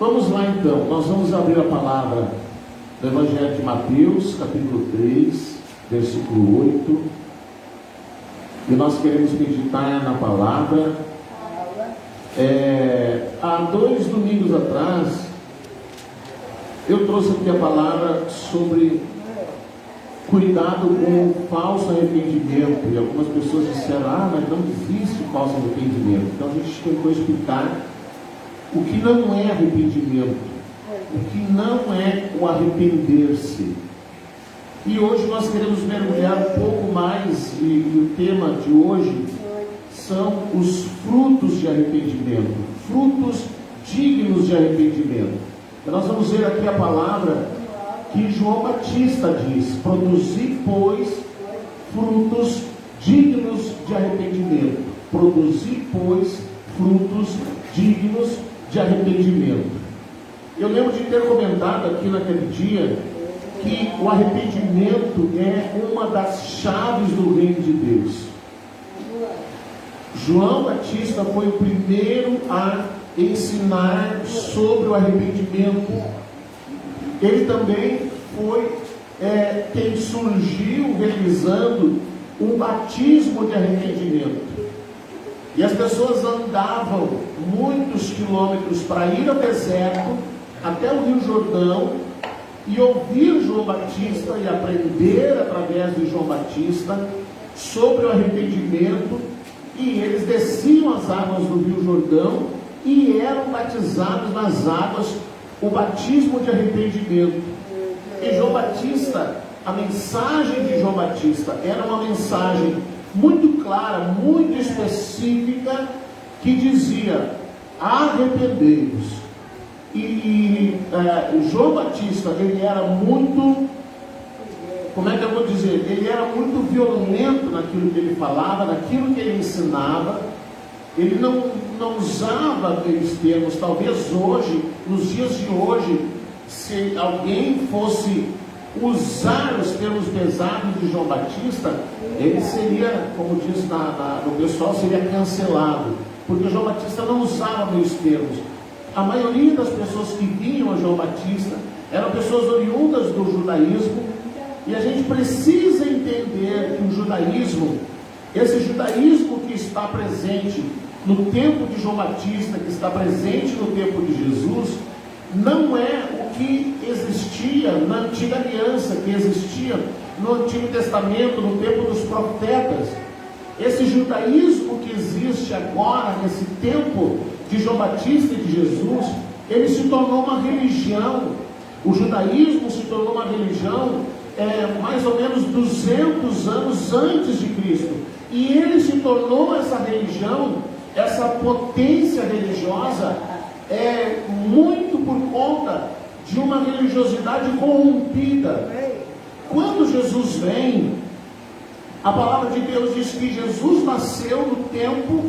Vamos lá então, nós vamos abrir a palavra do Evangelho de Mateus, capítulo 3, versículo 8. E nós queremos meditar na palavra. Há 2 domingos atrás, eu trouxe aqui a palavra sobre cuidado com o falso arrependimento. E algumas pessoas disseram, mas não existe falso arrependimento. Então a gente tentou explicar o que não é arrependimento, o que não é o arrepender-se. E hoje nós queremos mergulhar um pouco mais, e o tema de hoje são os frutos de arrependimento, frutos dignos de arrependimento. Então nós vamos ver aqui a palavra que João Batista diz: produzi, pois, frutos dignos de arrependimento. Produzi, pois, frutos dignos de arrependimento. Eu lembro de ter comentado aqui naquele dia que o arrependimento é uma das chaves do reino de Deus. João Batista foi o primeiro a ensinar sobre o arrependimento. Ele também foi quem surgiu realizando um batismo de arrependimento. E as pessoas andavam muitos quilômetros para ir ao deserto, até o Rio Jordão, e ouvir João Batista e aprender através de João Batista sobre o arrependimento. E eles desciam as águas do Rio Jordão e eram batizados nas águas, o batismo de arrependimento. E João Batista, a mensagem de João Batista era uma mensagem muito clara, muito específica, que dizia: arrependei-vos. João Batista, ele era muito, como é que eu vou dizer? Ele era muito violento naquilo que ele falava, naquilo que ele ensinava. Ele não usava aqueles termos. Talvez hoje, nos dias de hoje, se alguém fosse usar os termos pesados de João Batista, ele seria, como diz no pessoal, seria cancelado, porque João Batista não usava meus termos. A maioria das pessoas que vinham a João Batista eram pessoas oriundas do judaísmo, e a gente precisa entender que o judaísmo, esse judaísmo que está presente no tempo de João Batista, que está presente no tempo de Jesus, não é o que existia na antiga aliança, que existia no Antigo Testamento, no tempo dos profetas. Esse judaísmo que existe agora, nesse tempo de João Batista e de Jesus, ele se tornou uma religião. O judaísmo se tornou uma religião mais ou menos 200 anos antes de Cristo. E ele se tornou essa religião, essa potência religiosa, muito por conta de uma religiosidade corrompida. Quando Jesus vem, a palavra de Deus diz que Jesus nasceu no tempo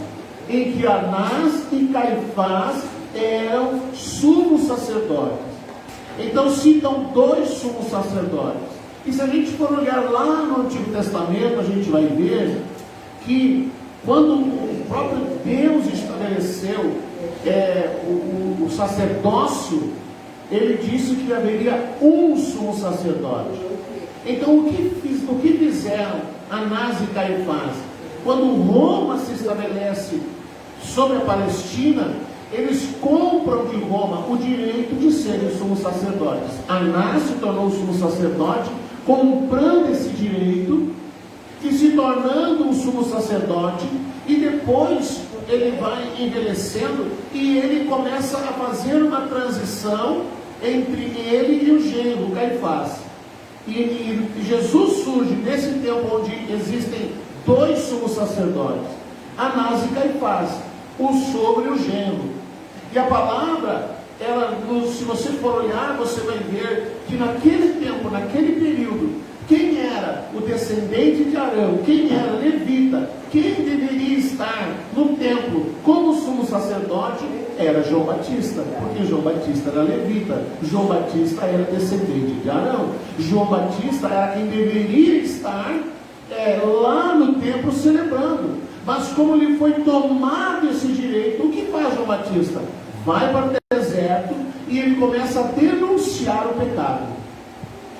em que Anás e Caifás eram sumos sacerdotes. Então citam 2 sumos sacerdotes. E se a gente for olhar lá no Antigo Testamento, a gente vai ver que quando o próprio Deus estabeleceu o sacerdócio, ele disse que haveria um sumo sacerdote. Então o que fizeram Anás e Caifás? Quando Roma se estabelece sobre a Palestina, eles compram de Roma o direito de serem sumos sacerdotes. Anás se tornou sumo sacerdote, comprando esse direito e se tornando um sumo sacerdote, e depois ele vai envelhecendo e ele começa a fazer uma transição entre ele e o genro, Caifás. E Jesus surge nesse tempo onde existem 2 sumos sacerdotes, Anás e Caifás, o sogro e o genro. E a palavra, se você for olhar, você vai ver que naquele tempo, naquele período, quem era o descendente de Arão, quem era levita, quem deveria estar no templo como sumo sacerdote, era João Batista, porque João Batista era levita, João Batista era descendente de Arão, João Batista era quem deveria estar lá no templo celebrando. Mas como lhe foi tomado esse direito, o que faz João Batista? Vai para o deserto e ele começa a denunciar o pecado.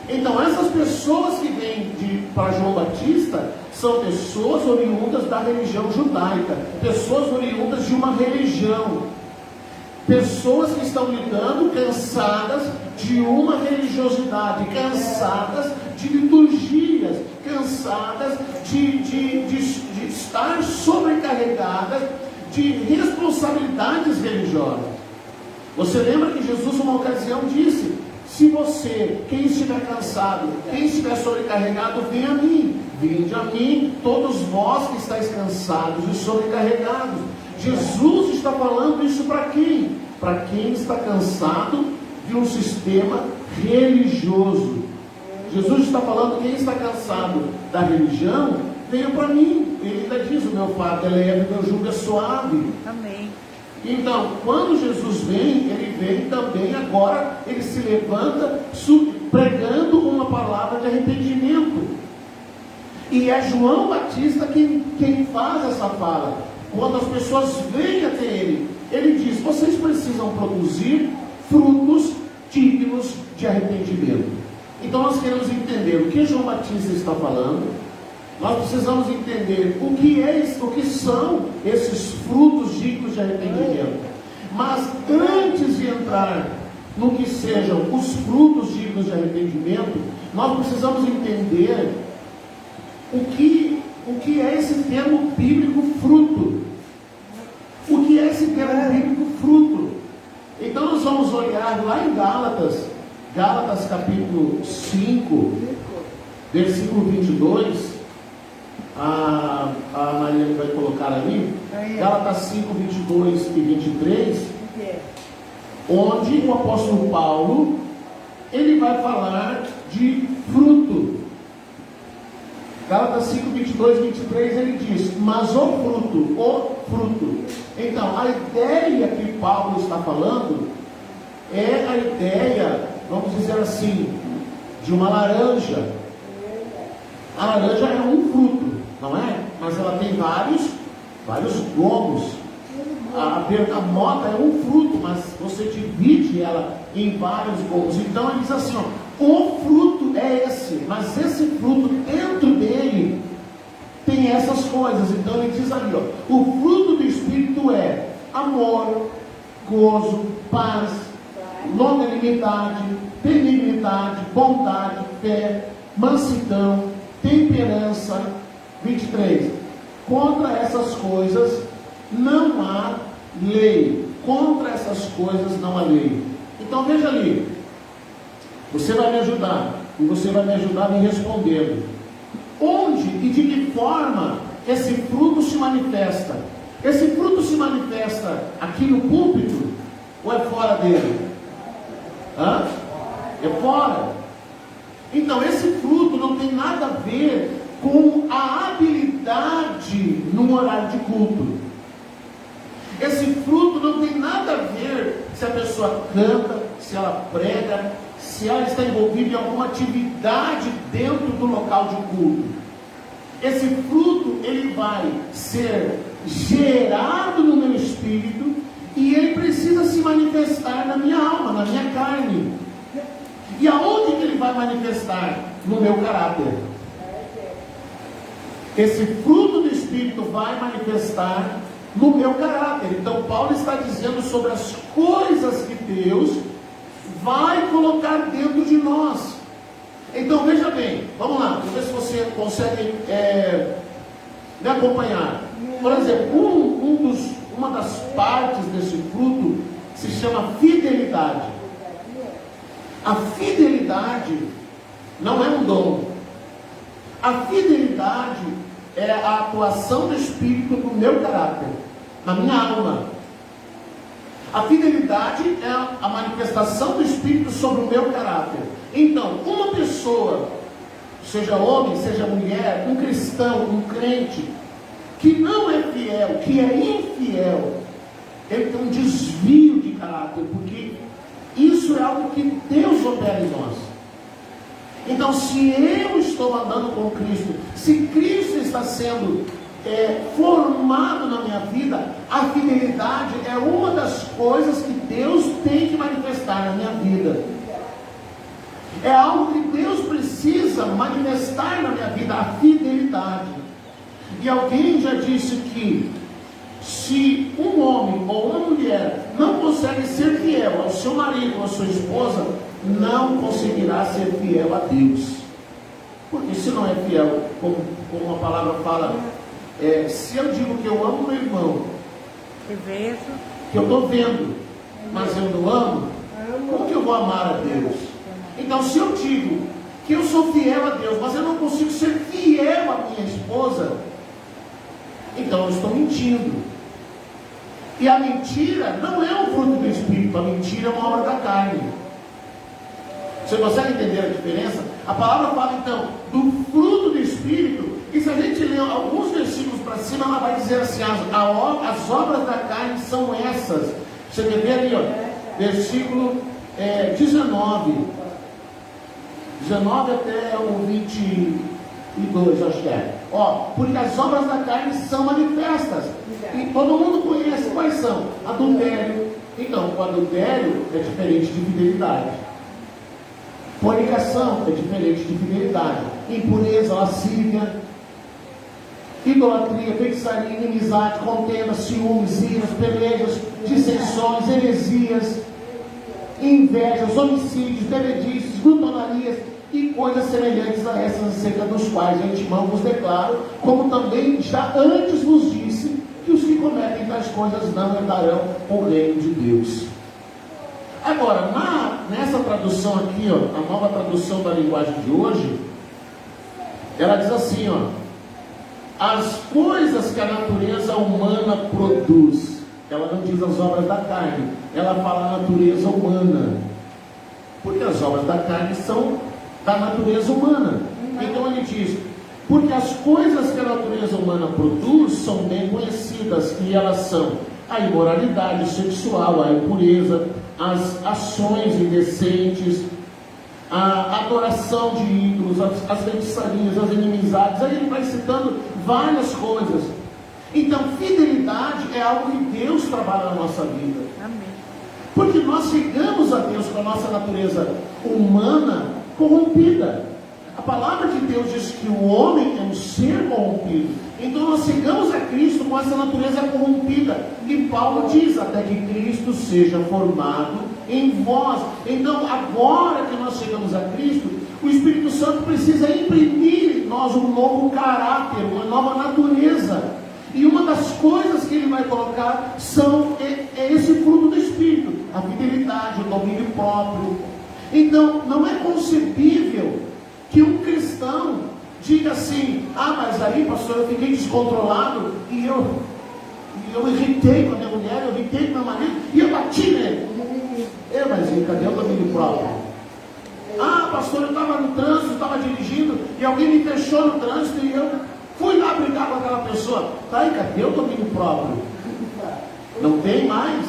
Então essas pessoas que vêm para João Batista são pessoas oriundas da religião judaica, pessoas oriundas de uma religião, pessoas que estão lidando cansadas de uma religiosidade, cansadas de liturgias, cansadas de estar sobrecarregadas de responsabilidades religiosas. Você lembra que Jesus, numa ocasião, disse: se você, quem estiver cansado, quem estiver sobrecarregado, venha a mim. Vinde a mim, todos vós que estáis cansados e sobrecarregados. Jesus está falando isso para quem? Para quem está cansado de um sistema religioso. Jesus está falando: quem está cansado da religião, venha para mim. Ele ainda diz: o meu fardo é leve, o meu jugo é suave. Amém. Então, quando Jesus vem, ele vem também agora, ele se levanta pregando uma palavra de arrependimento. E é João Batista quem faz essa fala. Quando as pessoas vêm até ele diz: vocês precisam produzir frutos dignos de arrependimento. Então nós queremos entender o que João Batista está falando. Nós precisamos entender o que são esses frutos dignos de arrependimento. Mas antes de entrar no que sejam os frutos dignos de arrependimento, nós precisamos entender o que é esse termo bíblico fruto. O que é esse termo bíblico fruto? Então nós vamos olhar lá em Gálatas capítulo 5, versículo 22. A Maria vai colocar ali, Gálatas 5, 22 e 23, onde o apóstolo Paulo, ele vai falar de fruto. Gálatas 5, 22 e 23, ele diz: mas o fruto. Então, a ideia que Paulo está falando é a ideia, vamos dizer assim, de uma laranja. A laranja é um fruto, não é? Mas ela tem vários gomos. A bergamota é um fruto, mas você divide ela em vários gomos. Então ele diz assim: ó, o fruto é esse, mas esse fruto dentro dele tem essas coisas. Então ele diz ali, ó, o fruto do Espírito é amor, gozo, paz, longanimidade, benignidade, bondade, fé, mansidão, temperança. 23. Contra essas coisas não há lei. Contra essas coisas não há lei. Então veja ali. Você vai me ajudar. E você vai me ajudar me respondendo. Onde e de que forma esse fruto se manifesta? Esse fruto se manifesta aqui no púlpito? Ou é fora dele? Hã? É fora. Então esse fruto não tem nada a ver com a habilidade no horário de culto. Esse fruto não tem nada a ver se a pessoa canta, se ela prega, se ela está envolvida em alguma atividade dentro do local de culto. Esse fruto, ele vai ser gerado no meu espírito e ele precisa se manifestar na minha alma, na minha carne. E aonde que ele vai manifestar? No meu caráter. Esse fruto do Espírito vai manifestar no meu caráter. Então Paulo está dizendo sobre as coisas que Deus vai colocar dentro de nós. Então veja bem, vamos lá, vamos ver se você consegue me acompanhar. Por exemplo, uma das partes desse fruto se chama fidelidade. A fidelidade não é um dom. A fidelidade é a atuação do Espírito no meu caráter, na minha alma. A fidelidade é a manifestação do Espírito sobre o meu caráter. Então, uma pessoa, seja homem, seja mulher, um cristão, um crente, que não é fiel, que é infiel, ele tem um desvio de caráter, porque isso é algo que Deus opera em nós. Então, se eu estou andando com Cristo, se Cristo está sendo formado na minha vida, a fidelidade é uma das coisas que Deus tem que manifestar na minha vida. É algo que Deus precisa manifestar na minha vida, a fidelidade. E alguém já disse que se um homem ou uma mulher não consegue ser fiel ao seu marido ou à sua esposa, não conseguirá ser fiel a Deus. Porque se não é fiel, como a palavra fala, se eu digo que eu amo meu irmão, que eu estou vendo, mas eu não amo, como que eu vou amar a Deus? Então, se eu digo que eu sou fiel a Deus, mas eu não consigo ser fiel à minha esposa, então eu estou mentindo. E a mentira não é um fruto do Espírito, a mentira é uma obra da carne. Você consegue entender a diferença? A palavra fala então do fruto do Espírito, e se a gente ler alguns versículos para cima, ela vai dizer assim: as obras da carne são essas. Você quer ver ali, ó, versículo 19 até o 22, acho que é. Porque as obras da carne são manifestas, e todo mundo conhece quais são. Adultério. Então, o adultério é diferente de fidelidade. Fornicação é diferente de fidelidade. Impureza, lascívia, idolatria, feitiçaria, inimizade, contenda, ciúmes, iras, pelejas, dissensões, heresias, invejas, homicídios, bebedices, glutonarias e coisas semelhantes a essas, acerca dos quais de antemão vos declaro, como também já antes vos disse, que os que cometem tais coisas não herdarão o reino de Deus. Agora, nessa tradução aqui, ó, a nova tradução da linguagem de hoje, ela diz assim, ó: as coisas que a natureza humana produz. Ela não diz as obras da carne, ela fala a natureza humana, porque as obras da carne são da natureza humana. Então ele diz: porque as coisas que a natureza humana produz são bem conhecidas, e elas são a imoralidade sexual, a impureza, as ações indecentes, a adoração de ídolos, as feitiçarias, as inimizades. Aí ele vai citando várias coisas. Então, fidelidade é algo que Deus trabalha na nossa vida. Amém. Porque nós chegamos a Deus com a nossa natureza humana corrompida. A palavra de Deus diz que o homem é um ser corrompido. Então nós chegamos a Cristo com essa natureza corrompida. E Paulo diz: até que Cristo seja formado em vós. Então, agora que nós chegamos a Cristo, o Espírito Santo precisa imprimir em nós um novo caráter, uma nova natureza. E uma das coisas que ele vai colocar é esse fruto do Espírito: a fidelidade, o domínio próprio. Então, não é concebível que um cristão diga assim: mas aí, pastor, eu fiquei descontrolado e eu irritei com a minha mulher, eu irritei com meu marido e eu bati nele. Mas cadê o domínio próprio? Pastor, eu estava no trânsito, estava dirigindo e alguém me fechou no trânsito e eu fui lá brigar com aquela pessoa. Tá, e cadê o domínio próprio? Não tem mais?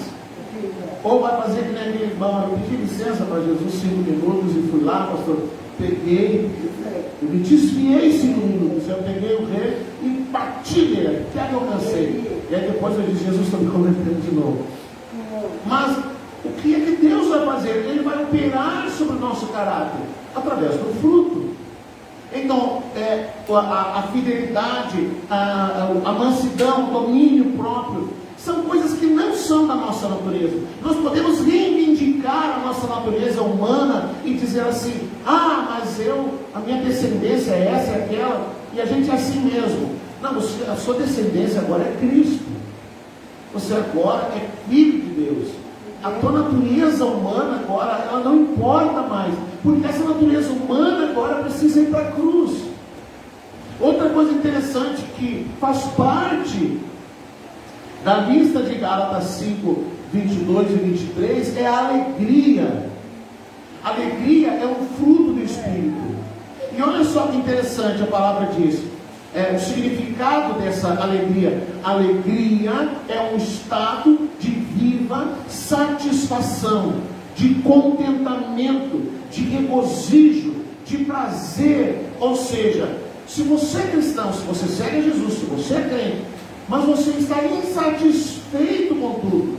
Ou vai fazer que nem aquele irmão: eu pedi licença para Jesus 5 minutos e fui lá, pastor, peguei, eu me desviei 5 minutos, eu peguei o rei e bati nele, até que eu cansei. E aí depois eu disse: Jesus, estou me convertendo de novo. Mas o que é que Deus vai fazer? Ele vai operar sobre o nosso caráter através do fruto. Então, a fidelidade, a mansidão, o domínio próprio, são coisas que não são da nossa natureza. Nós podemos reivindicar a nossa natureza humana e dizer assim: mas a minha descendência é essa e aquela, e a gente é assim mesmo. Não, a sua descendência agora é Cristo. Você agora é filho de Deus. A tua natureza humana agora, ela não importa mais, porque essa natureza humana agora precisa ir para a cruz. Outra coisa interessante que faz parte da lista de Gálatas 5, 22 e 23 é a alegria. A alegria é um fruto do Espírito. E olha só que interessante, a palavra diz, o significado dessa alegria. Alegria é um estado de viva satisfação, de contentamento, de regozijo, de prazer. Ou seja, se você é cristão, se você segue a Jesus, se você é crente, mas você está insatisfeito com tudo.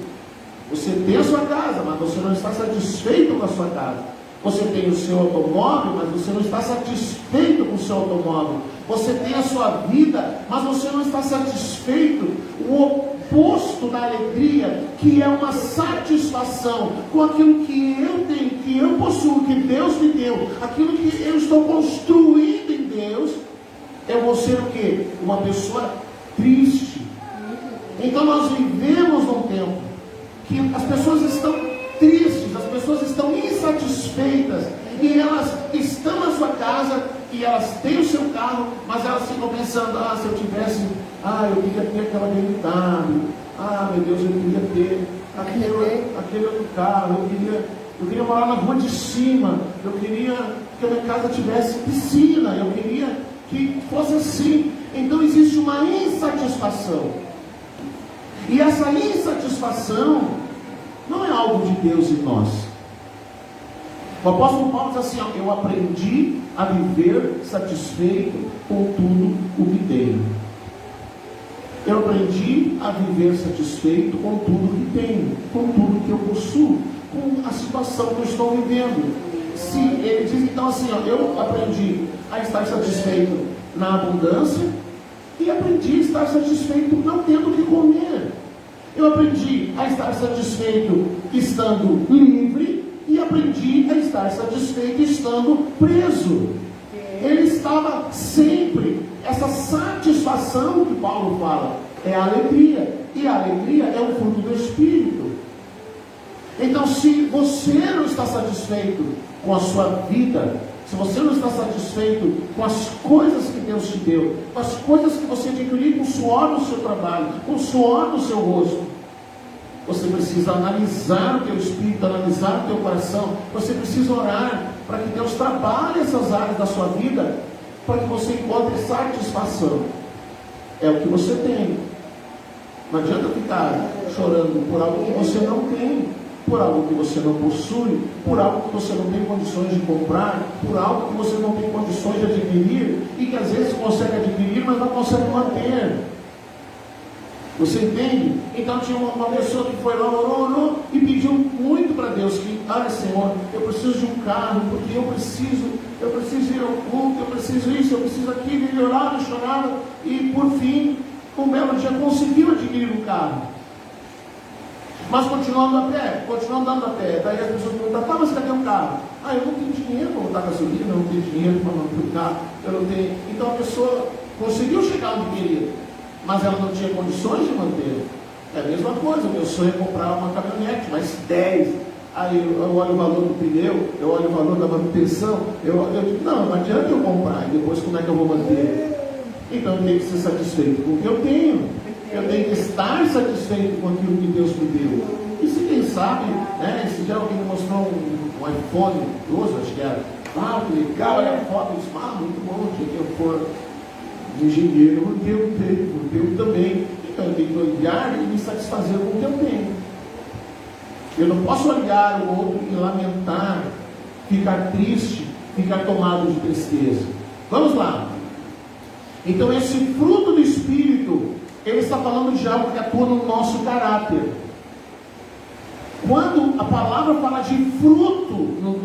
Você tem a sua casa, mas você não está satisfeito com a sua casa. Você tem o seu automóvel, mas você não está satisfeito com o seu automóvel. Você tem a sua vida, mas você não está satisfeito. O oposto da alegria, que é uma satisfação com aquilo que eu tenho, que eu possuo, que Deus me deu, aquilo que eu estou construindo em Deus, eu vou ser o quê? Uma pessoa triste. Então nós vivemos num tempo que as pessoas estão tristes, as pessoas estão insatisfeitas, e elas estão na sua casa, e elas têm o seu carro, mas elas ficam pensando, se eu tivesse, eu queria ter aquela BMW, meu Deus, eu queria ter aquele outro carro, eu queria morar na rua de cima, eu queria que a minha casa tivesse piscina, eu queria que fosse assim. Então existe uma insatisfação. E essa insatisfação não é algo de Deus em nós. O apóstolo Paulo diz assim, eu aprendi a viver satisfeito com tudo o que tenho. Eu aprendi a viver satisfeito com tudo o que tenho, com tudo que eu possuo, com a situação que eu estou vivendo. Se ele diz então assim, eu aprendi a estar satisfeito na abundância, e aprendi a estar satisfeito não tendo o que comer. Eu aprendi a estar satisfeito estando livre, e aprendi a estar satisfeito estando preso. Ele estava sempre, essa satisfação que Paulo fala, é a alegria, e a alegria é o fruto do Espírito. Então, se você não está satisfeito com a sua vida, se você não está satisfeito com as coisas que Deus te deu, com as coisas que você adquiriu com o suor do seu trabalho, com o suor do seu rosto, você precisa analisar o teu espírito, analisar o teu coração. Você precisa orar para que Deus trabalhe essas áreas da sua vida, para que você encontre satisfação. É o que você tem. Não adianta ficar chorando por algo que você não tem, por algo que você não possui, por algo que você não tem condições de comprar, por algo que você não tem condições de adquirir, e que às vezes consegue adquirir, mas não consegue manter. Você entende? Então tinha uma pessoa que foi lá, orou e pediu muito para Deus, que, Senhor, eu preciso de um carro, porque eu preciso ir ao culto, eu preciso isso, eu preciso aquilo. Ele orava e chorava, e por fim, um belo dia conseguiu adquirir um carro. Mas continuando a pé, andando a pé. Daí as pessoas perguntam, mas cadê um carro? Eu não tenho dinheiro para botar gasolina, eu não tenho dinheiro para manter o carro, eu não tenho. Então a pessoa conseguiu chegar onde queria, mas ela não tinha condições de manter. É a mesma coisa, meu sonho é comprar uma caminhonete, mas 10. Aí eu olho o valor do pneu, eu olho o valor da manutenção, eu digo, não adianta eu comprar, e depois como é que eu vou manter? Então eu tenho que ser satisfeito com o que eu tenho. Eu tenho que estar satisfeito com aquilo que Deus me deu. E se quem sabe, esse dia alguém me mostrou um iPhone 12, acho que era. Que legal, olha a foto, eu disse, muito bom, se eu for engenheiro, porque eu tenho também. Então eu tenho que olhar e me satisfazer com o que eu tenho. Eu não posso olhar o outro e lamentar, ficar triste, ficar tomado de tristeza. Vamos lá. Então esse fruto do Espírito, ele está falando de algo que atua no nosso caráter. Quando a palavra fala de fruto no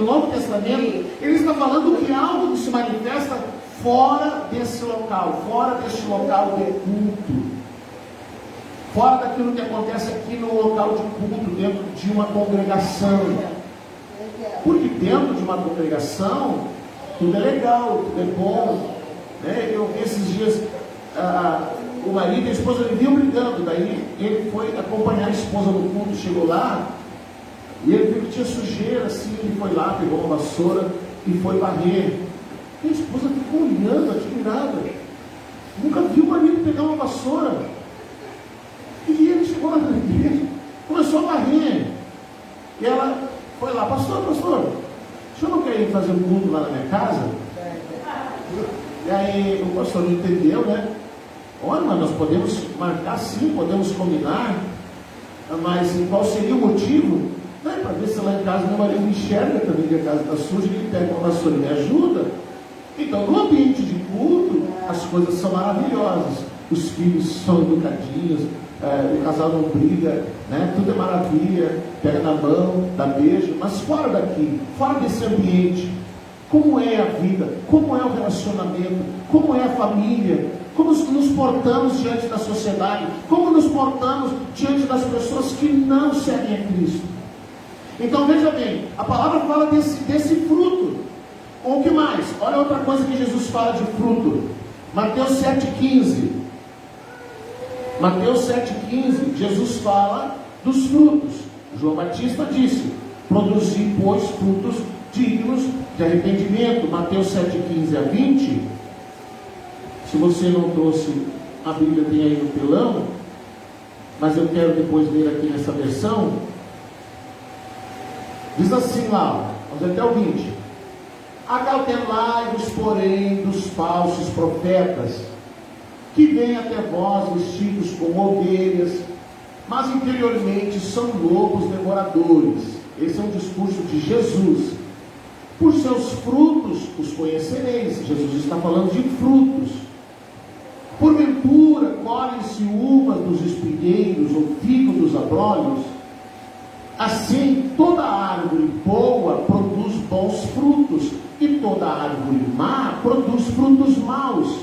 Novo Testamento, ele está falando de algo que se manifesta fora desse local, fora deste local de culto, fora daquilo que acontece aqui no local de culto, dentro de uma congregação. Porque dentro de uma congregação, tudo é legal, tudo é bom. Eu vi esses dias o marido e a esposa viviam brigando. Daí ele foi acompanhar a esposa no culto, chegou lá e ele viu que tinha sujeira assim. Ele foi lá, pegou uma vassoura e foi varrer. E a esposa ficou olhando, admirada, nunca viu o marido pegar uma vassoura. E ele chegou lá na igreja, começou a varrer. E ela foi lá, pastor, o senhor não quer ir fazer um culto lá na minha casa? E aí o pastor não entendeu, Olha, mas nós podemos marcar sim, podemos combinar, mas qual seria o motivo? Não é para ver se lá em casa meu marido enxerga também que a casa está suja, e ele pega uma vassoura e me ajuda. Então, no ambiente de culto, as coisas são maravilhosas. Os filhos são educadinhos, o casal não briga, né? Tudo é maravilha, pega na mão, dá beijo. Mas fora daqui, fora desse ambiente, como é a vida? Como é o relacionamento? Como é a família? Como nos portamos diante da sociedade? Como nos portamos diante das pessoas que não seguem a Cristo? Então veja bem, a palavra fala desse fruto. O que mais? Olha outra coisa que Jesus fala de fruto. Mateus 7,15. Mateus 7,15, Jesus fala dos frutos. João Batista disse: produzir, pois, frutos dignos de arrependimento. Mateus 7,15 a 20. Se você não trouxe a Bíblia, tem aí no telão, mas eu quero depois ler aqui nessa versão. Diz assim lá, vamos até o 20: acautelai-vos, porém, dos falsos profetas, que vêm até vós vestidos como ovelhas, mas interiormente são lobos devoradores. Esse é um discurso de Jesus. Por seus frutos os conhecereis. Jesus está falando de frutos. Porventura colhem-se uvas dos espinheiros ou figo dos abrolhos? Assim, toda árvore boa produz bons frutos, e toda árvore má produz frutos maus.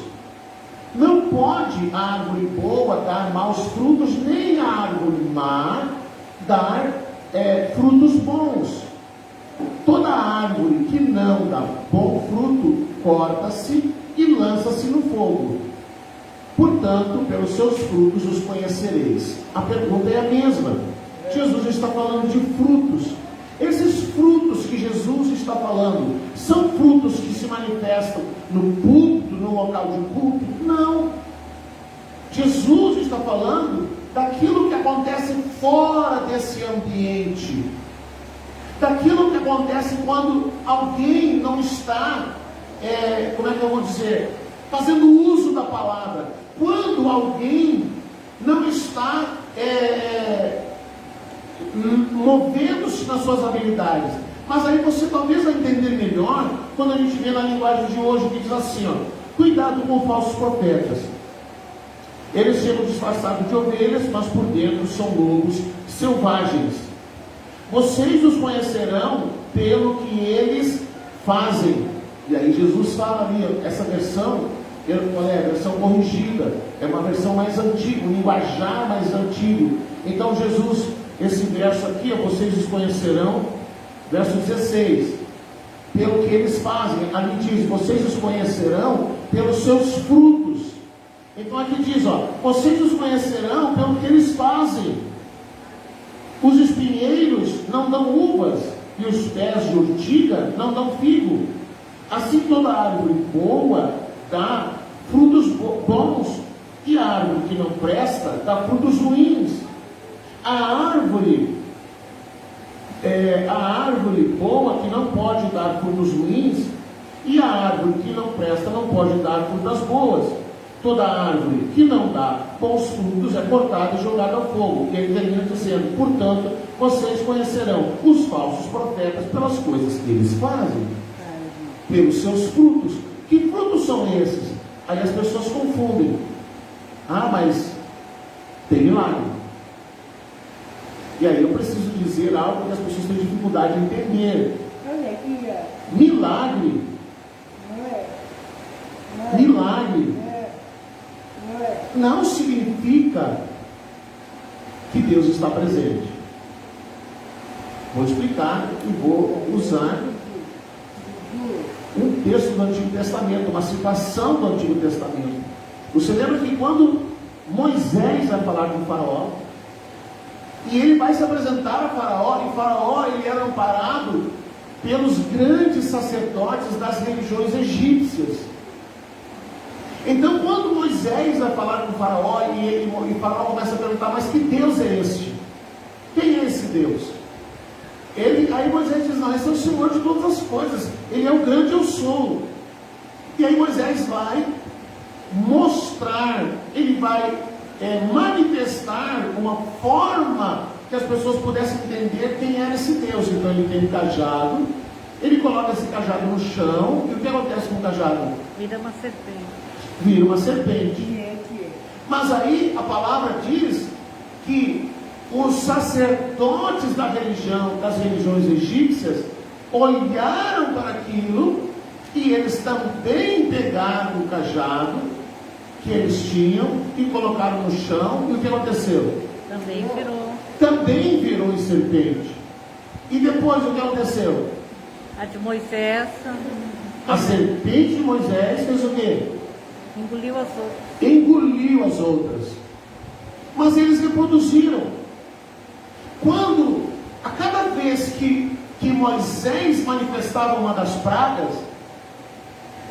Não pode a árvore boa dar maus frutos, nem a árvore má dar frutos bons. Toda árvore que não dá bom fruto, corta-se e lança-se no fogo. Portanto, pelos seus frutos os conhecereis. A pergunta é a mesma. Jesus está falando de frutos. Esses frutos que Jesus está falando, são frutos que se manifestam no púlpito, no local de culto? Não. Jesus está falando daquilo que acontece fora desse ambiente. Daquilo que acontece quando alguém não está, como é que eu vou dizer, fazendo uso da palavra. Quando alguém não está movendo-se nas suas habilidades. Mas aí você talvez vai entender melhor quando a gente vê na linguagem de hoje que diz assim, ó: cuidado com falsos profetas. Eles chegam disfarçados de ovelhas, mas por dentro são lobos selvagens. Vocês os conhecerão pelo que eles fazem. E aí Jesus fala ali, essa versão, é a versão corrigida, é uma versão mais antiga, um linguajar mais antigo. Então Jesus, esse verso aqui, vocês os conhecerão, verso 16, pelo que eles fazem. Ali diz: vocês os conhecerão pelos seus frutos. Então aqui diz, vocês os conhecerão pelo que eles fazem. Os espinheiros não dão uvas, e os pés de urtiga não dão figo. Assim toda árvore boa dá frutos bons, e a árvore que não presta dá frutos ruins. A árvore boa que não pode dar frutos ruins, e a árvore que não presta não pode dar frutas boas. Toda árvore que não dá bons frutos é cortada e jogada ao fogo. E ele termina dizendo: portanto, vocês conhecerão os falsos profetas pelas coisas que eles fazem, pelos seus frutos. Que frutos são esses? Aí as pessoas confundem. Mas tem milagre. E aí eu preciso dizer algo que as pessoas têm dificuldade de entender. Milagre. Milagre não significa que Deus está presente. Vou explicar e vou usar um texto do Antigo Testamento, uma citação do Antigo Testamento. Você lembra que quando Moisés vai falar com o faraó, e ele vai se apresentar a Faraó, e Faraó ele era amparado pelos grandes sacerdotes das religiões egípcias. Então quando Moisés vai falar com o Faraó, e o Faraó começa a perguntar: mas que Deus é este? Quem é esse Deus? Aí Moisés diz: não, esse é o Senhor de todas as coisas, Ele é o grande eu sou. E aí Moisés vai mostrar, ele vai manifestar uma forma que as pessoas pudessem entender quem era esse Deus. Então ele tem um cajado, ele coloca esse cajado no chão, e o que acontece com o cajado? Vira uma serpente. Vira uma serpente. Mas aí a palavra diz que os sacerdotes da religião, das religiões egípcias, olharam para aquilo e eles também pegaram o cajado que eles tinham e colocaram no chão. E o que aconteceu? Também virou. Também virou em serpente. E depois o que aconteceu? A de Moisés A serpente de Moisés fez o quê? engoliu as outras. Engoliu as outras. Mas eles reproduziram. Quando, a cada vez que Moisés manifestava uma das pragas,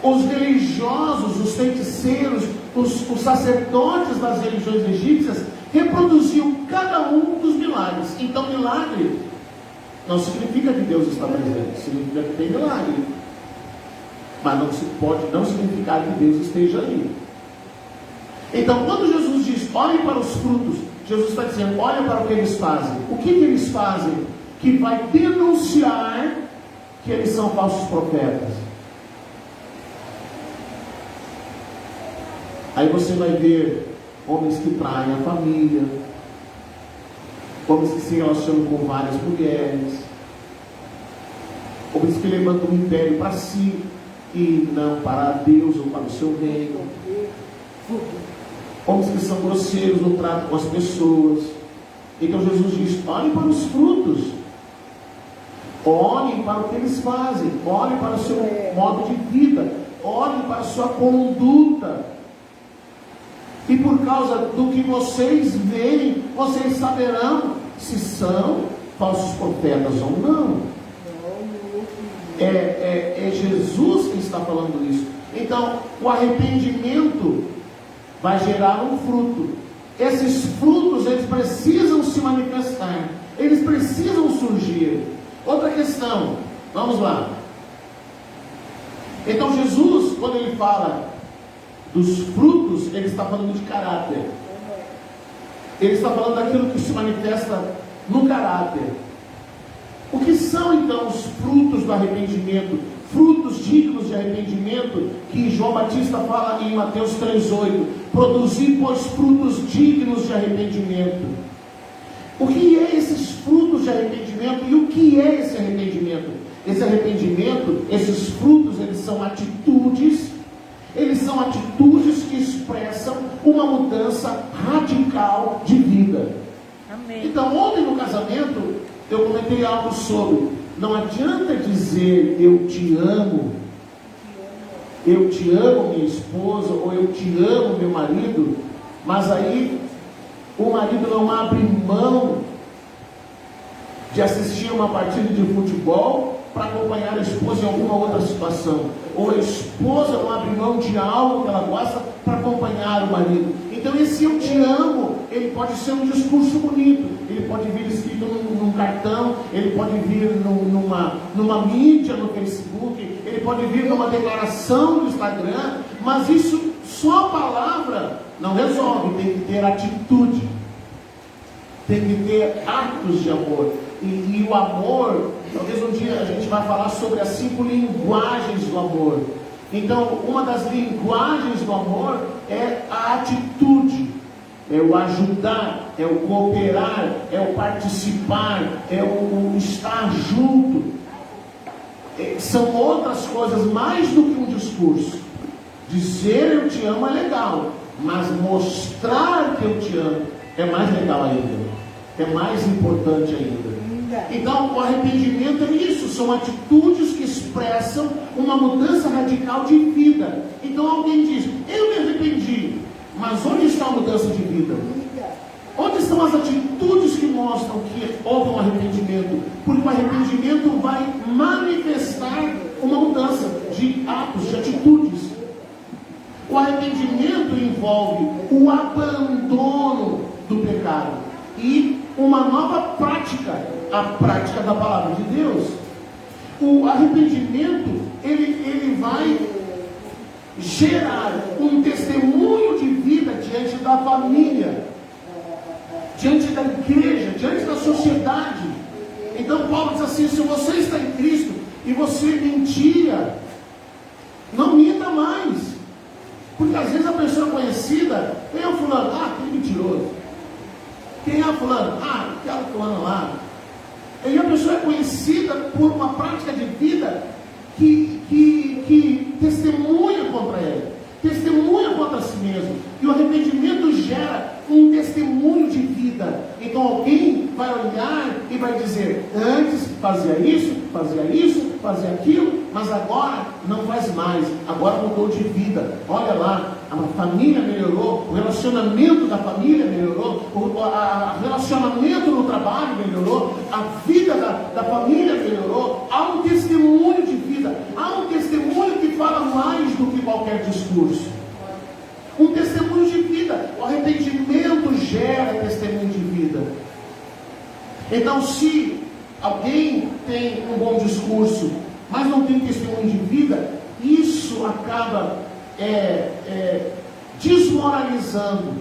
os religiosos, os feiticeiros, os sacerdotes das religiões egípcias reproduziam cada um dos milagres. Então, milagre não significa que Deus está presente, significa que tem milagre. Mas não se pode não significar que Deus esteja ali. Então, quando Jesus diz, olhem para os frutos, Jesus está dizendo, olha para o que eles fazem. O que eles fazem? Que vai denunciar que eles são falsos profetas. Aí você vai ver homens que traem a família, homens que se relacionam com várias mulheres, homens que levantam um império para si e não para Deus ou para o seu reino, homens que são grosseiros no trato com as pessoas. Então Jesus diz, olhem para os frutos, olhem para o que eles fazem, olhem para o seu modo de vida, olhem para a sua conduta. E por causa do que vocês veem, vocês saberão se são falsos profetas ou não. É Jesus que está falando isso. Então, o arrependimento vai gerar um fruto. Esses frutos, eles precisam se manifestar. Eles precisam surgir. Outra questão, vamos lá. Então, Jesus, quando ele fala dos frutos, ele está falando de caráter. Ele está falando daquilo que se manifesta no caráter. O que são então os frutos do arrependimento? Frutos dignos de arrependimento, que João Batista fala em Mateus 3,8. Produzir, pois, frutos dignos de arrependimento. O que é esses frutos de arrependimento e o que é esse arrependimento? Esse arrependimento, esses frutos, eles são atitudes. Eles são atitudes que expressam uma mudança radical de vida. Amém. Então, ontem no casamento, eu comentei algo sobre, não adianta dizer eu te amo minha esposa, ou eu te amo meu marido, mas aí o marido não abre mão de assistir uma partida de futebol para acompanhar a esposa em alguma outra situação, ou a esposa não abre mão de algo que ela gosta para acompanhar o marido. Então esse eu te amo, ele pode ser um discurso bonito, ele pode vir escrito num cartão, ele pode vir numa mídia no Facebook, ele pode vir numa declaração no Instagram, mas isso só a palavra não resolve, tem que ter atitude, tem que ter atos de amor. E o amor, talvez um dia a gente vai falar sobre as 5 linguagens do amor. Então, uma das linguagens do amor é a atitude, é o ajudar, é o cooperar, é o participar, é o estar junto. São outras coisas mais do que um discurso. Dizer eu te amo é legal, mas mostrar que eu te amo é mais legal ainda, é mais importante ainda. Então, o arrependimento é isso, são atitudes que expressam uma mudança radical de vida. Então, alguém diz, eu me arrependi, mas onde está a mudança de vida? Onde estão as atitudes que mostram que houve um arrependimento? Porque o arrependimento vai manifestar uma mudança de atos, de atitudes. O arrependimento envolve o abandono do pecado e uma nova prática, a prática da palavra de Deus. O arrependimento, ele vai gerar um testemunho de vida diante da família, diante da igreja, diante da sociedade. Então Paulo diz assim, se você está em Cristo, e você mentia, não minta mais. Porque às vezes a pessoa conhecida, quem é o fulano? Ah, aquele mentiroso. Quem é o fulano? Ah, aquela fulano lá. E a pessoa é conhecida por uma prática de vida que testemunha contra ela, testemunha contra si mesmo. E o arrependimento gera um testemunho de vida. Então alguém vai olhar e vai dizer: antes fazia isso, fazia aquilo, mas agora não faz mais, agora mudou de vida. Olha lá, a família melhorou, o relacionamento da família melhorou, o relacionamento no trabalho melhorou, a vida da família melhorou. Há um testemunho de vida, há um testemunho que fala mais do que qualquer discurso. Um testemunho de vida. O arrependimento gera testemunho de vida. Então, se alguém tem um bom discurso, mas não tem testemunho de vida, isso acaba desmoralizando.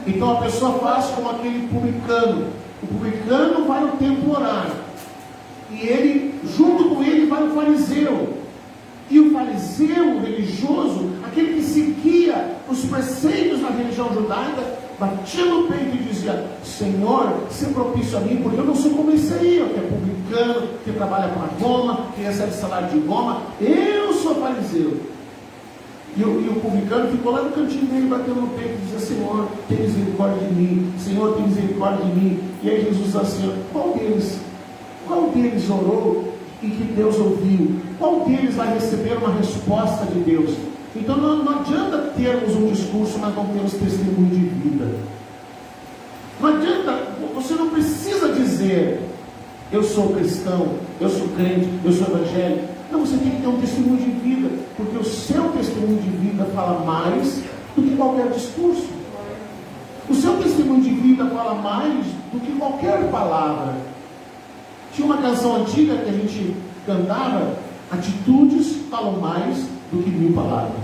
Então a pessoa faz como aquele publicano. O publicano vai no templo orar, e ele, junto com ele, vai o fariseu. E o fariseu religioso, aquele que seguia os preceitos da religião judaica, batia no peito e dizia: Senhor, se propício a mim, porque eu não sou como esse aí, que é publicano, que trabalha para Roma, que recebe salário de Roma. Eu sou fariseu. E o publicano ficou lá no cantinho dele, batendo no peito e dizia: Senhor, tem misericórdia de mim, Senhor, tem misericórdia de mim. E aí Jesus diz assim: qual deles orou e que Deus ouviu? Qual deles vai receber uma resposta de Deus? Então não adianta termos um discurso, mas não termos testemunho de vida. Não adianta, você não precisa dizer: eu sou cristão, eu sou crente, eu sou evangélico. Não, você tem que ter um testemunho de vida, porque o seu testemunho de vida fala mais do que qualquer discurso. O seu testemunho de vida fala mais do que qualquer palavra. Tinha uma canção antiga que a gente cantava: atitudes falam mais do que 1000 palavras.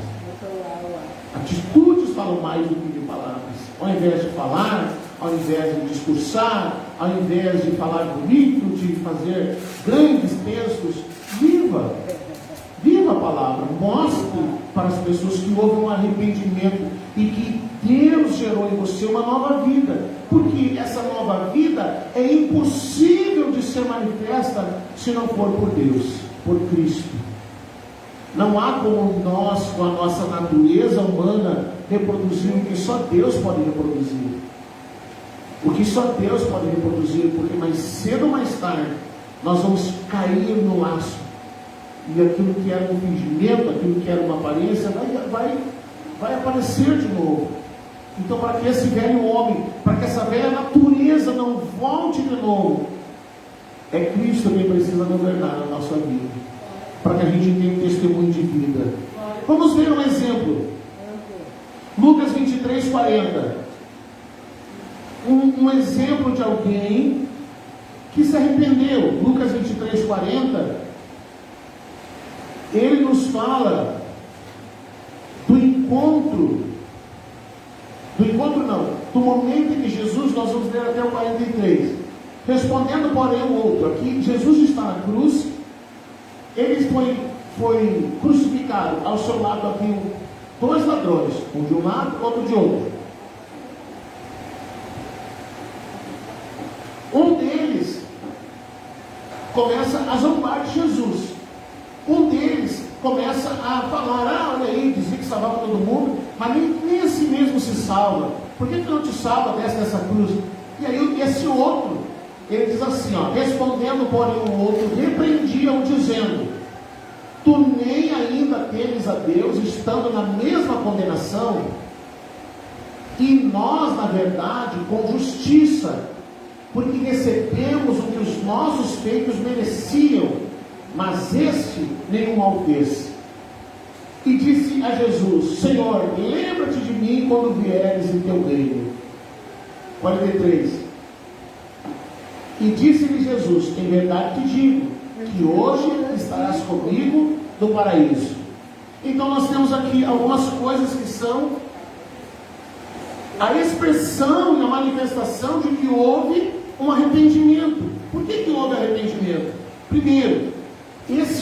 Atitudes falam mais do que 1000 palavras. Ao invés de falar, ao invés de discursar, ao invés de falar bonito, de fazer grandes textos, viva a palavra. Mostre para as pessoas que houve um arrependimento e que Deus gerou em você uma nova vida. Porque essa nova vida é impossível de ser manifesta se não for por Deus, por Cristo. Não há como nós, com a nossa natureza humana, reproduzir o que só Deus pode reproduzir. O que só Deus pode reproduzir, porque mais cedo ou mais tarde nós vamos cair no laço. E aquilo que era um fingimento, aquilo que era uma aparência, vai aparecer de novo. Então, para que esse velho homem, para que essa velha natureza não volte de novo, é Cristo quem precisa governar a nossa vida, para que a gente tenha um testemunho de vida. Vamos ver um exemplo. Lucas 23, 40. Um exemplo de alguém que se arrependeu. Lucas 23, 40. Ele nos fala do momento em que Jesus, nós vamos ler até o 43. Respondendo, porém, o outro. Aqui, Jesus está na cruz. Ele foi crucificado. Ao seu lado havia 2 ladrões, um de um lado, outro de outro. Um deles começa a zombar de Jesus. Um deles começa a falar: olha aí, dizia que salvava todo mundo, mas nem a si mesmo se salva. Por que não te salva dessa cruz? E aí esse outro, ele diz assim, respondendo, porém, o outro repreendia-o, dizendo: tu nem ainda temes a Deus, estando na mesma condenação? E nós, na verdade, com justiça, porque recebemos o que os nossos feitos mereciam, mas este nenhum mal fez. E disse a Jesus: Senhor, lembra-te de mim quando vieres em teu reino. 43. E disse-lhe Jesus: em verdade te digo, que hoje estarás comigo no paraíso. Então nós temos aqui algumas coisas que são a expressão e a manifestação de que houve um arrependimento. Por que houve arrependimento? Primeiro, esse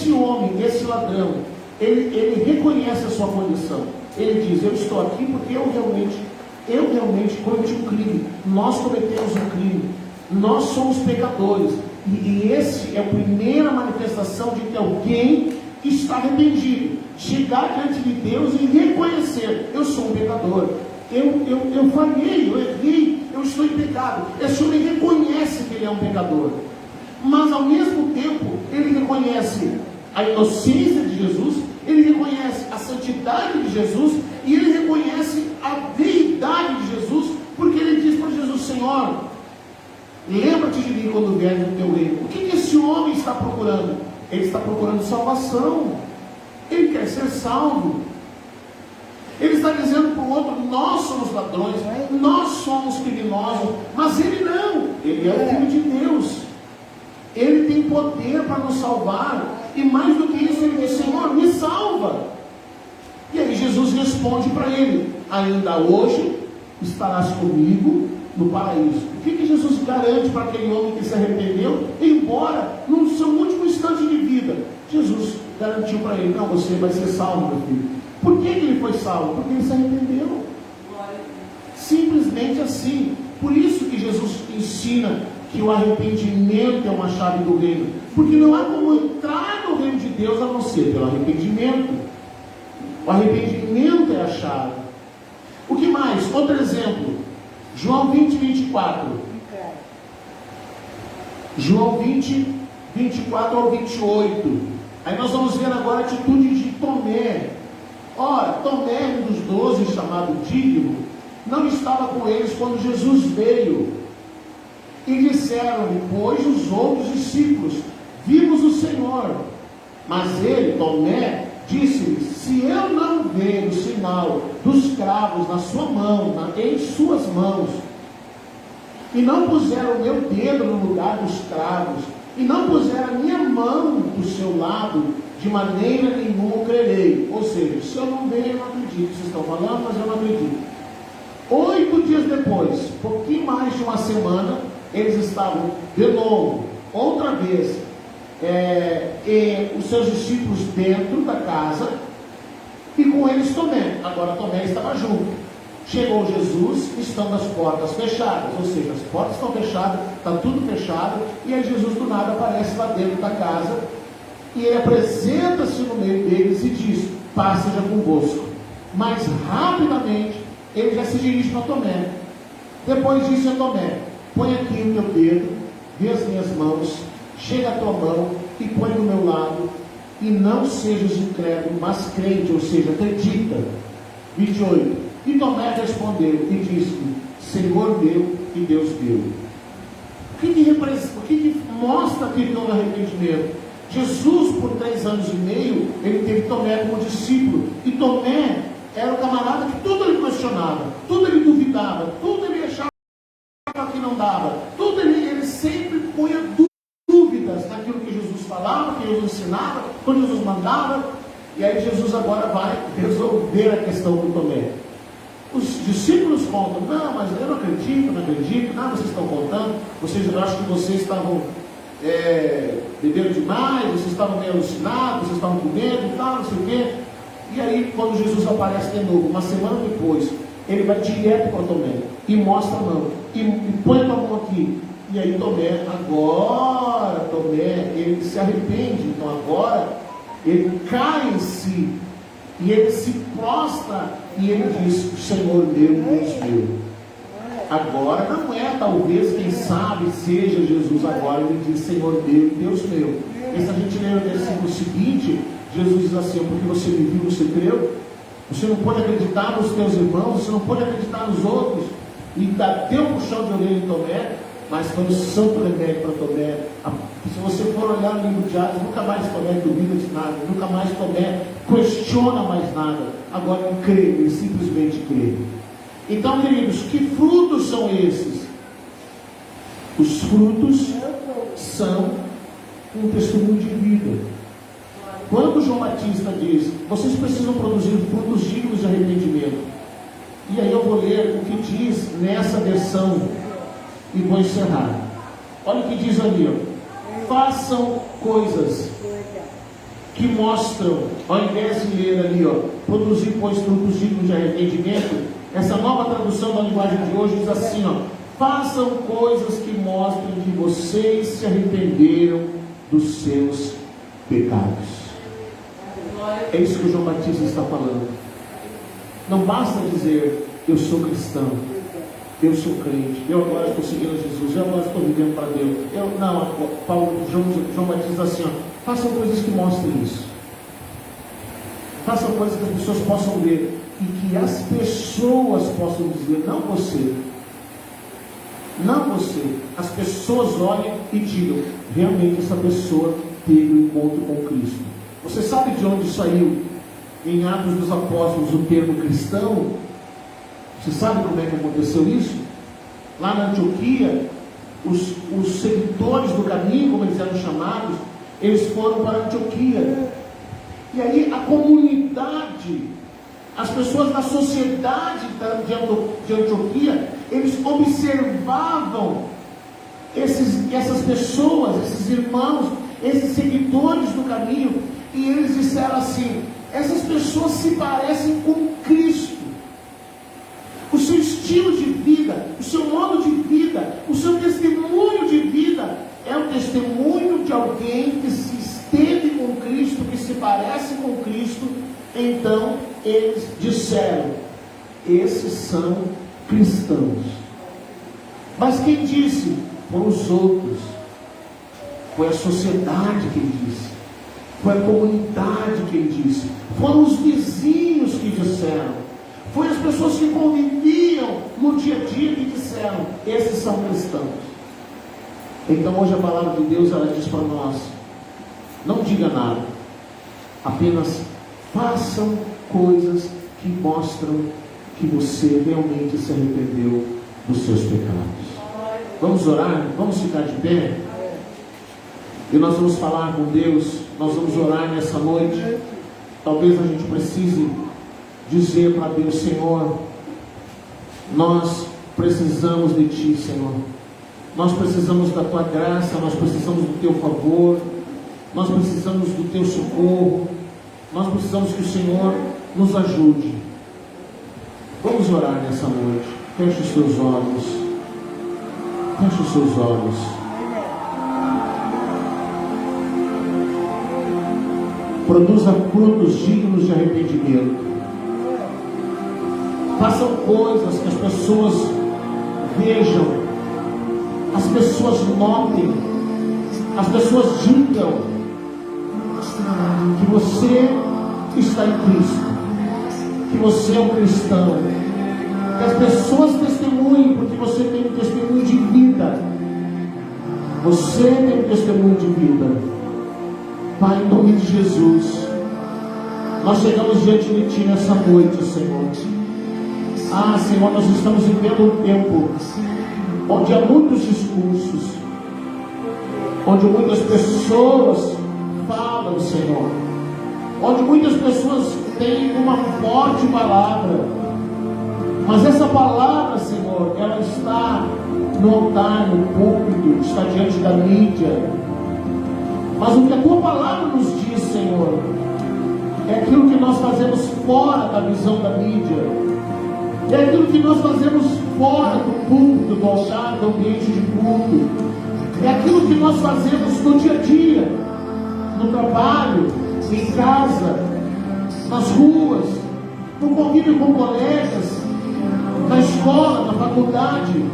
esse ladrão, ele reconhece a sua condição. Ele diz: eu estou aqui porque eu realmente cometi um crime. Nós cometemos um crime. Nós somos pecadores. E esse é a primeira manifestação de que alguém está arrependido. Chegar diante de Deus e reconhecer: eu sou um pecador. Eu falhei, eu errei, eu estou em pecado. Esse homem reconhece que ele é um pecador. Mas ao mesmo tempo, ele reconhece a inocência de Jesus, ele reconhece a santidade de Jesus, e ele reconhece a deidade de Jesus, porque ele diz para Jesus: Senhor, lembra-te de mim quando vier no teu reino. O que esse homem está procurando? Ele está procurando salvação. Ele quer ser salvo. Ele está dizendo para o outro: nós somos ladrões, nós somos criminosos, mas ele não. Ele é o Filho de Deus. Ele tem poder para nos salvar. E mais do que isso, ele diz: Senhor, me salva. E aí Jesus responde para ele: ainda hoje estarás comigo no paraíso. O que Jesus garante para aquele homem que se arrependeu, embora no seu último instante de vida? Jesus garantiu para ele: não, você vai ser salvo, meu filho. Por que ele foi salvo? Porque ele se arrependeu. Simplesmente assim. Por isso que Jesus ensina que o arrependimento é uma chave do reino, porque não há como entrar no reino de Deus a não ser pelo arrependimento. O arrependimento é a chave. O que mais? Outro exemplo, João 20, 24. João 20, 24 ao 28. Aí nós vamos ver agora a atitude de Tomé. Ora, Tomé, um dos 12, chamado Dídimo, não estava com eles quando Jesus veio. E disseram-lhe, pois, os outros discípulos: vimos o Senhor. Mas ele, Tomé, disse-lhe: se eu não ver o sinal dos cravos na sua mão, em suas mãos, e não puser o meu dedo no lugar dos cravos, e não puser a minha mão do seu lado, de maneira nenhuma crerei. Ou seja, se eu não ver, eu não acredito. Vocês estão falando, mas eu não acredito. 8 dias depois, pouquinho mais de uma semana, eles estavam de novo, outra vez, e os seus discípulos dentro da casa, e com eles Tomé. Agora Tomé estava junto. Chegou Jesus, estão as portas fechadas, ou seja, as portas estão fechadas, está tudo fechado, e aí Jesus do nada aparece lá dentro da casa, e ele apresenta-se no meio deles e diz: paz seja convosco. Mas rapidamente ele já se dirige para Tomé. Depois disse a Tomé: põe aqui o teu dedo, vê as minhas mãos, chega a tua mão e põe do meu lado, e não sejas incrédulo, mas crente, ou seja, acredita. 28. E Tomé respondeu e disse-lhe: Senhor meu e Deus meu. O que mostra que houve arrependimento? Jesus, por 3 anos e meio, ele teve Tomé como discípulo, e Tomé era o camarada que tudo ele questionava, tudo ele duvidava, tudo ele achava que não dava, tudo ele sempre punha dúvidas naquilo que Jesus falava, que Jesus ensinava, quando Jesus mandava. E aí Jesus agora vai resolver a questão do Tomé. Os discípulos contam: não, mas eu não acredito, não, vocês estão contando, eu acho que vocês estavam bebendo demais, vocês estavam meio alucinados, vocês estavam com medo e tal, não sei o quê. E aí, quando Jesus aparece de novo, uma semana depois, ele vai direto para Tomé e mostra a mão, e põe a tua mão aqui. E aí Tomé, ele se arrepende. Então agora ele cai em si, e ele se prostra, e ele diz: Senhor meu, Deus meu. Agora não é, talvez, quem sabe, seja Jesus agora. Ele diz: Senhor meu, Deus meu. E se a gente ler o versículo seguinte, Jesus diz assim: porque você me viu, você creu. Você não pode acreditar nos teus irmãos, você não pode acreditar nos outros. E deu um puxão de orelha em Tomé, mas foi um santo remédio para Tomé. Se você for olhar no livro de Atos, nunca mais Tomé duvida de nada, nunca mais Tomé questiona mais nada. Agora ele crê, ele simplesmente crê. Então, queridos, que frutos são esses? Os frutos são um testemunho de vida. Quando João Batista diz: vocês precisam produzir frutos dignos de arrependimento. E aí eu vou ler o que diz nessa versão e vou encerrar. Olha o que diz ali, ó: façam coisas que mostram, ao invés de ler ali, produzir, pois, frutos dignos de arrependimento, essa nova tradução da linguagem de hoje diz assim, façam coisas que mostrem que vocês se arrependeram dos seus pecados. É isso que o João Batista está falando. Não basta dizer, eu sou cristão, eu sou crente, eu agora estou seguindo Jesus, eu agora estou vivendo para Deus. João Batista diz assim, façam coisas que mostrem isso. Façam coisas que as pessoas possam ver e que as pessoas possam dizer, não você. Não você. As pessoas olhem e digam, realmente essa pessoa teve um encontro com Cristo. Você sabe de onde saiu em Atos dos Apóstolos o termo cristão? Você sabe como é que aconteceu isso? Lá na Antioquia, os seguidores do caminho, como eles eram chamados, eles foram para a Antioquia. E aí a comunidade, as pessoas da sociedade de Antioquia, eles observavam essas pessoas, esses irmãos, esses seguidores do caminho, e eles disseram assim, essas pessoas se parecem com Cristo. O seu estilo de vida, o seu modo de vida, o seu testemunho de vida é o testemunho de alguém que se esteve com Cristo, que se parece com Cristo. Então eles disseram, esses são cristãos. Mas quem disse? Foram os outros. Foi a sociedade quem disse. Foi a comunidade quem disse. Foram os vizinhos que disseram. Foi as pessoas que conviviam no dia a dia que disseram, esses são cristãos. Então hoje a palavra de Deus, ela diz para nós, não diga nada, apenas façam coisas que mostram que você realmente se arrependeu dos seus pecados. Vamos orar? Vamos ficar de pé? E nós vamos falar com Deus, nós vamos orar nessa noite. Talvez a gente precise dizer para Deus, Senhor, nós precisamos de Ti, Senhor. Nós precisamos da Tua graça, nós precisamos do Teu favor, nós precisamos do Teu socorro, nós precisamos que o Senhor nos ajude. Vamos orar nessa noite. Feche os seus olhos. Feche os seus olhos. Produza frutos dignos de arrependimento. Façam coisas que as pessoas vejam, as pessoas notem, as pessoas digam que você está em Cristo, que você é um cristão, que as pessoas testemunhem, porque você tem um testemunho de vida. Você tem um testemunho de vida. Pai, em nome de Jesus, nós chegamos diante de Ti nessa noite, Senhor. Senhor, nós estamos vivendo um tempo onde há muitos discursos, onde muitas pessoas falam, Senhor, onde muitas pessoas têm uma forte palavra, mas essa palavra, Senhor, ela está no altar, no púlpito, está diante da mídia. Mas o que a Tua palavra nos diz, Senhor, é aquilo que nós fazemos fora da visão da mídia. É aquilo que nós fazemos fora do púlpito, do altar, do ambiente de culto. É aquilo que nós fazemos no dia a dia, no trabalho, em casa, nas ruas, no convívio com colegas, na escola, na faculdade,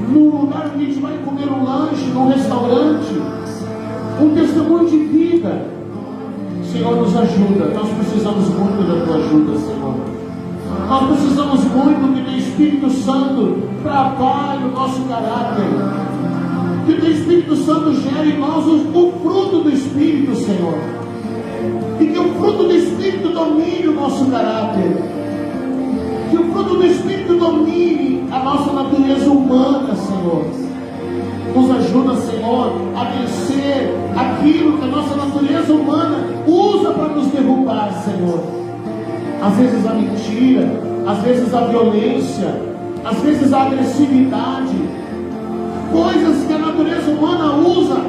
no lugar onde a gente vai comer um lanche, num restaurante. Um testemunho de vida. Senhor, nos ajuda. Nós precisamos muito da Tua ajuda, Senhor. Nós precisamos muito que o Teu Espírito Santo trabalhe o nosso caráter, que o Teu Espírito Santo gere em nós o fruto do Espírito, Senhor, e que o fruto do Espírito domine o nosso caráter, que o fruto do Espírito domine a nossa natureza humana, Senhor. Nos ajuda, Senhor, a vencer aquilo que a nossa natureza humana usa para nos derrubar, Senhor. Às vezes a mentira, às vezes a violência, às vezes a agressividade, coisas que a natureza humana usa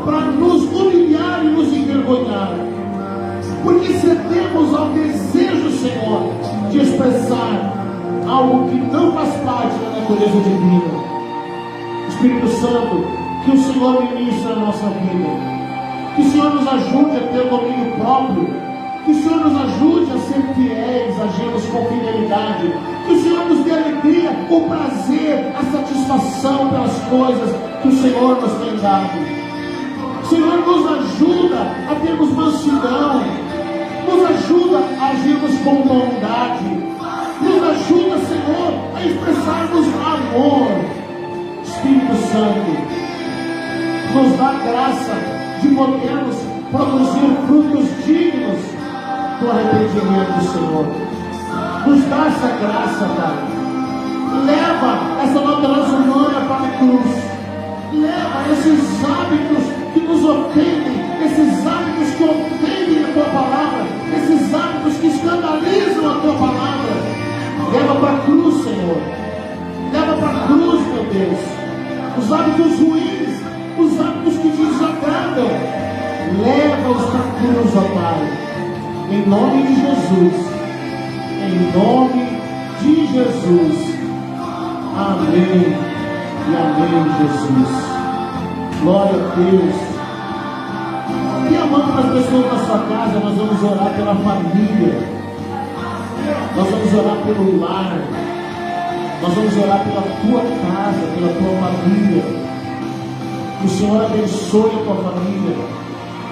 para nos humilhar e nos envergonhar. algo que não faz parte da natureza divina. Espírito Santo, que o Senhor ministre a nossa vida, que o Senhor nos ajude a ter domínio próprio, que o Senhor nos ajude a ser fiéis, agirmos com fidelidade, que o Senhor nos dê alegria, o prazer, a satisfação pelas coisas que o Senhor nos tem dado. Senhor, nos ajuda a termos mansidão, nos ajuda a agirmos com bondade, nos ajuda, Senhor, a expressarmos amor. Espírito Santo, nos dá graça de podermos produzir frutos dignos do arrependimento, Senhor. Nos dá essa graça, Pai. Leva essa natureza humana para a cruz. Leva esses hábitos que nos ofendem, esses hábitos que ofendem a Tua palavra, esses hábitos que escandalizam a Tua palavra. Leva para a cruz, Senhor. Leva para a cruz, meu Deus. Os hábitos ruins, os hábitos que te desagradam, leva-os para a cruz, ó Pai. Em nome de Jesus. Em nome de Jesus. Amém. E amém, Jesus. Glória a Deus. E amando as pessoas na sua casa, nós vamos orar pela família. Nós vamos orar pelo lar. Nós vamos orar pela tua casa, pela tua família. Que o Senhor abençoe a tua família.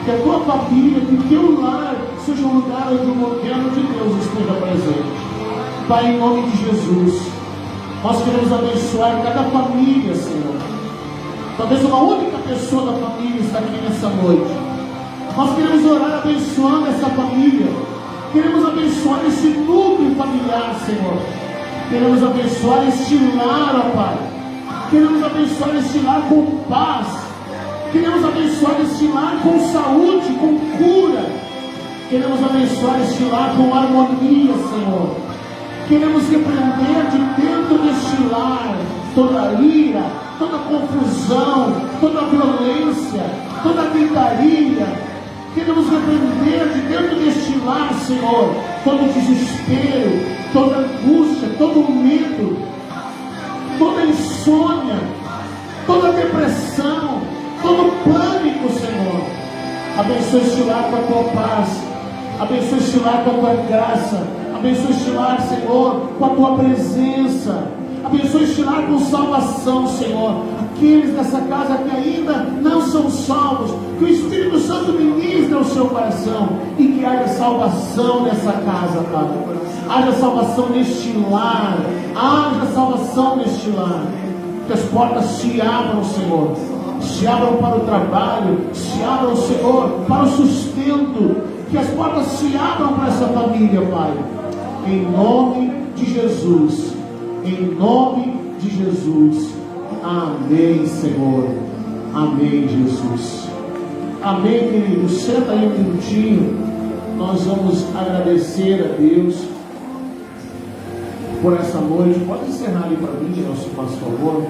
Que a tua família, que o teu lar seja um lugar onde o governo de Deus esteja presente. Pai, em nome de Jesus, nós queremos abençoar cada família, Senhor. Talvez uma única pessoa da família está aqui nessa noite. Nós queremos orar abençoando essa família. Queremos abençoar esse núcleo familiar, Senhor. Queremos abençoar este lar, ó Pai. Queremos abençoar este lar com paz. Queremos abençoar este lar com saúde, com cura. Queremos abençoar este lar com harmonia, Senhor. Queremos repreender de dentro deste lar toda ira, toda confusão, toda violência, toda gritaria. Queremos repreender de dentro deste lar, Senhor, todo desespero, toda angústia, todo medo, toda insônia, toda depressão, todo pânico, Senhor. Abençoa este lar com a tua paz. Abençoa este lar com a tua graça. Abençoa este lar, Senhor, com a tua presença. Abençoa este lar com salvação, Senhor. Aqueles dessa casa que ainda não são salvos, que o Espírito Santo ministre ao seu coração e que haja salvação nessa casa, Pai. Haja salvação neste lar. Haja salvação neste lar. Que as portas se abram, Senhor. Se abram para o trabalho. Se abram, Senhor, para o sustento. Que as portas se abram para essa família, Pai. Em nome de Jesus. Em nome de Jesus. Amém, Senhor. Amém, Jesus. Amém, querido. Senta aí um minutinho. Nós vamos agradecer a Deus por essa noite. Pode encerrar ali para mim, nosso por favor.